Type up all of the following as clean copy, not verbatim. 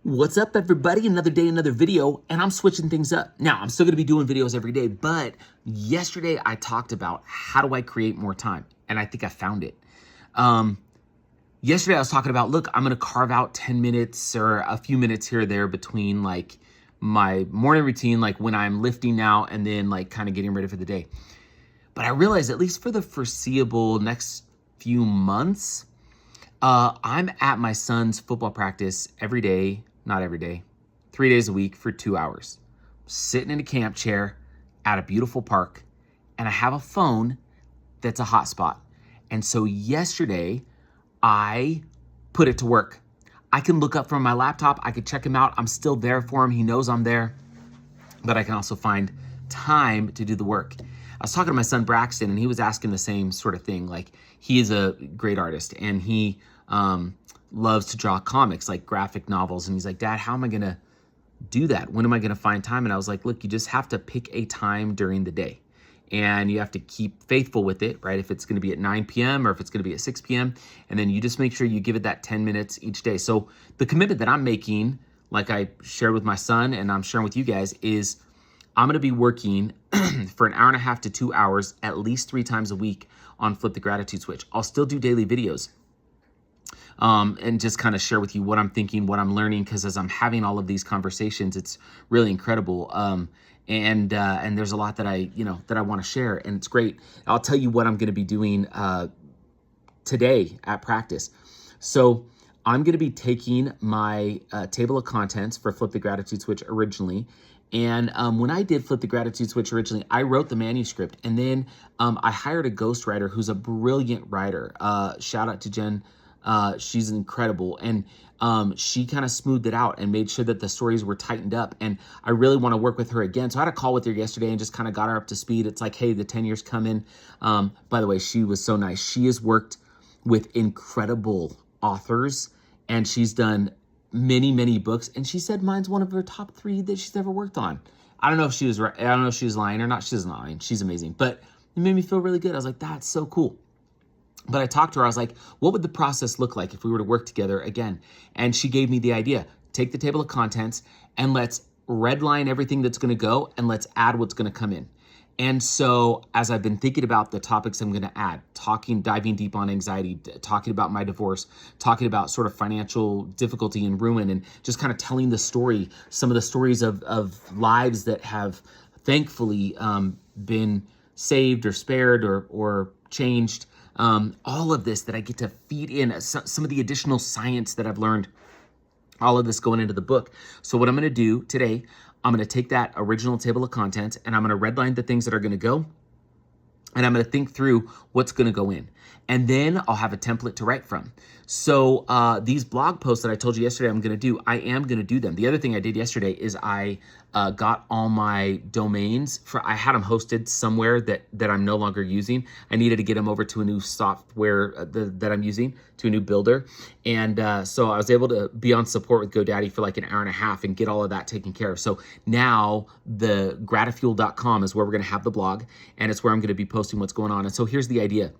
What's up, everybody? Another day, another video, and I'm switching things up. Now, I'm still gonna be doing videos every day, but yesterday I talked about how do I create more time, and I think I found it. Yesterday I was talking about, look, I'm gonna carve out 10 minutes or a few minutes here or there between like my morning routine, like when I'm lifting now, and then like kind of getting ready for the day. But I realized, at least for the foreseeable next few months, I'm at my son's football practice every day, not every day, 3 days a week for 2 hours, sitting in a camp chair at a beautiful park, and I have a phone that's a hotspot. And so yesterday, I put it to work. I can look up from my laptop, I could check him out, I'm still there for him, he knows I'm there, but I can also find time to do the work. I was talking to my son Braxton, and he was asking the same sort of thing. Like, he is a great artist, and he loves to draw comics, like graphic novels. And he's like, Dad, how am I going to do that? When am I going to find time? And I was like, look, you just have to pick a time during the day, and you have to keep faithful with it, right? If it's going to be at 9 p.m. or if it's going to be at 6 p.m. And then you just make sure you give it that 10 minutes each day. So the commitment that I'm making, like I shared with my son and I'm sharing with you guys, is I'm going to be working for an hour and a half to 2 hours, at least 3 times a week on Flip the Gratitude Switch. I'll still do daily videos and just kind of share with you what I'm thinking, what I'm learning, because as I'm having all of these conversations, it's really incredible. And there's a lot that I want to share, and it's great. I'll tell you what I'm going to be doing today at practice. So I'm going to be taking my table of contents for Flip the Gratitude Switch originally. And when I did Flip the Gratitude Switch originally, I wrote the manuscript, and then I hired a ghostwriter who's a brilliant writer. Shout out to Jen. She's incredible. And she kind of smoothed it out and made sure that the stories were tightened up. And I really want to work with her again. So I had a call with her yesterday and just kind of got her up to speed. It's like, hey, the 10 years coming. By the way, she was so nice. She has worked with incredible authors, and she's done many books, and she said mine's one of her top 3 that she's ever worked on. I don't know if she was right. I don't know if she was lying or not. She's not lying. She's amazing, but it made me feel really good. I was like, that's so cool. But I talked to her. I was like, what would the process look like if we were to work together again? And she gave me the idea. Take the table of contents and let's redline everything that's going to go, and let's add what's going to come in. And so as I've been thinking about the topics I'm going to add, diving deep on anxiety, talking about my divorce, talking about sort of financial difficulty and ruin, and just kind of telling the story, some of the stories of lives that have thankfully been saved or spared or changed. All of this that I get to feed in, some of the additional science that I've learned, all of this going into the book. So what I'm going to do today, I'm going to take that original table of contents, and I'm going to redline the things that are going to go, and I'm going to think through what's going to go in. And then I'll have a template to write from. So these blog posts that I told you yesterday I'm going to do, I am going to do them. The other thing I did yesterday is I got all my domains. I had them hosted somewhere that I'm no longer using. I needed to get them over to a new software that I'm using, to a new builder. And so I was able to be on support with GoDaddy for like an hour and a half and get all of that taken care of. So now the gratifuel.com is where we're going to have the blog, and it's where I'm going to be posting what's going on. And so here's the idea.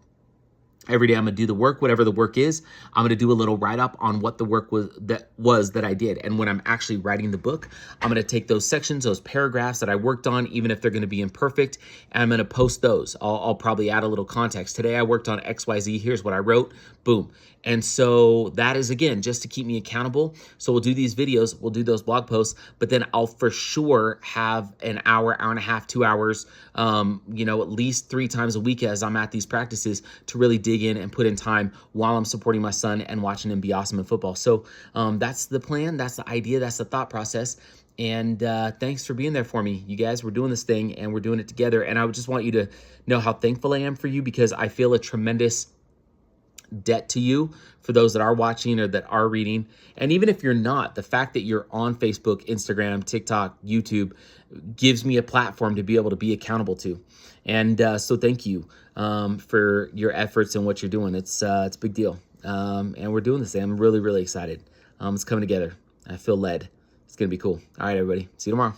Every day I'm going to do the work, whatever the work is. I'm going to do a little write-up on what the work was that I did. And when I'm actually writing the book, I'm going to take those sections, those paragraphs that I worked on, even if they're going to be imperfect, and I'm going to post those. I'll probably add a little context. Today I worked on XYZ. Here's what I wrote. Boom. And so that is, again, just to keep me accountable. So we'll do these videos, we'll do those blog posts, but then I'll for sure have an hour, hour and a half, 2 hours, at least 3 times a week as I'm at these practices to really dig in and put in time while I'm supporting my son and watching him be awesome in football. So that's the plan, that's the idea, that's the thought process. And thanks for being there for me. You guys, we're doing this thing and we're doing it together. And I would just want you to know how thankful I am for you, because I feel a tremendous debt to you for those that are watching or that are reading. And even if you're not, the fact that you're on Facebook, Instagram, TikTok, YouTube gives me a platform to be able to be accountable to. And so thank you for your efforts and what you're doing. It's a big deal. And we're doing this thing. I'm really excited. It's coming together. I feel led. It's going to be cool. All right, everybody. See you tomorrow.